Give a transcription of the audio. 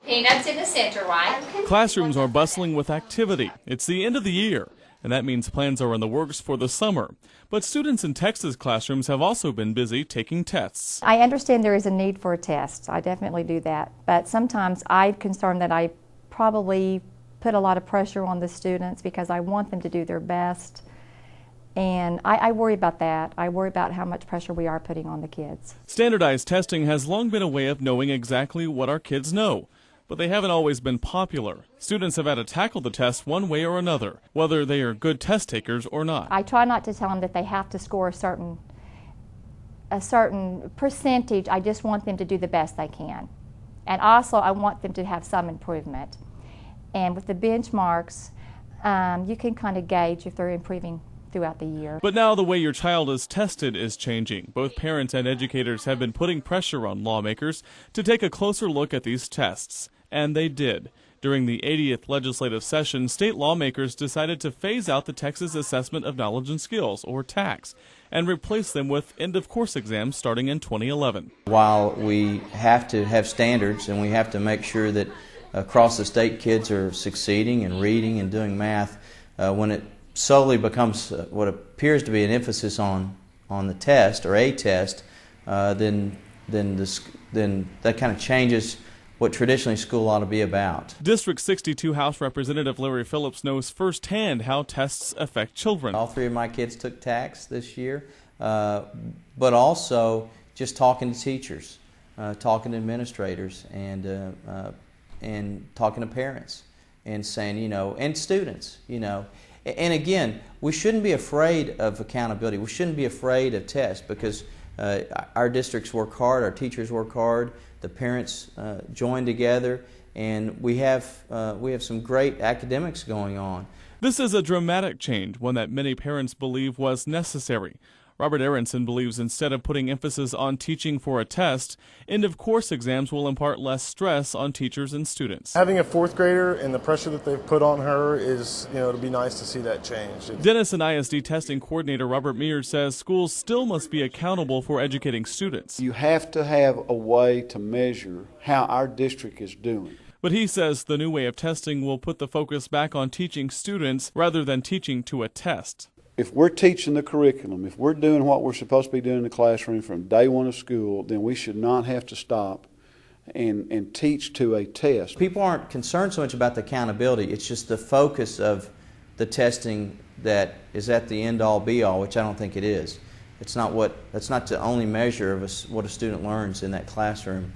Peanuts in the center, right? Classrooms are bustling with activity. It's the end of the year, and that means plans are in the works for the summer. But students in Texas classrooms have also been busy taking tests. I understand there is a need for a test. I definitely do that. But sometimes I'm concerned that I probably put a lot of pressure on the students because I want them to do their best. And I worry about that. I worry about how much pressure we are putting on the kids. Standardized testing has long been a way of knowing exactly what our kids know, but they haven't always been popular. Students have had to tackle the test one way or another, whether they are good test takers or not. I try not to tell them that they have to score a certain percentage. I just want them to do the best they can. And also I want them to have some improvement. And with the benchmarks, you can kind of gauge if they're improving throughout the year. But now the way your child is tested is changing. Both parents and educators have been putting pressure on lawmakers to take a closer look at these tests, and they did. During the 80th legislative session, state lawmakers decided to phase out the Texas Assessment of Knowledge and Skills, or TAKS, and replace them with end-of-course exams starting in 2011. While we have to have standards and we have to make sure that across the state kids are succeeding and reading and doing math, when it solely becomes what appears to be an emphasis on the test or a test, then that kind of changes what traditionally school ought to be about. District 62 House Representative Larry Phillips knows firsthand how tests affect children. All three of my kids took TAKS this year, but also just talking to teachers, talking to administrators, and talking to parents, and saying, and students, And again, we shouldn't be afraid of accountability. We shouldn't be afraid of tests because our districts work hard, our teachers work hard, the parents join together, and we have some great academics going on. This is a dramatic change, one that many parents believe was necessary. Robert Aronson believes instead of putting emphasis on teaching for a test, end-of-course exams will impart less stress on teachers and students. Having a fourth grader and the pressure that they've put on her is, it'll be nice to see that change. Denison ISD testing coordinator Robert Mears says schools still must be accountable for educating students. You have to have a way to measure how our district is doing. But he says the new way of testing will put the focus back on teaching students rather than teaching to a test. If we're teaching the curriculum, if we're doing what we're supposed to be doing in the classroom from day one of school, then we should not have to stop and teach to a test. People aren't concerned so much about the accountability. It's just the focus of the testing that is at the end-all be-all, which I don't think it is. That's not the only measure of what a student learns in that classroom.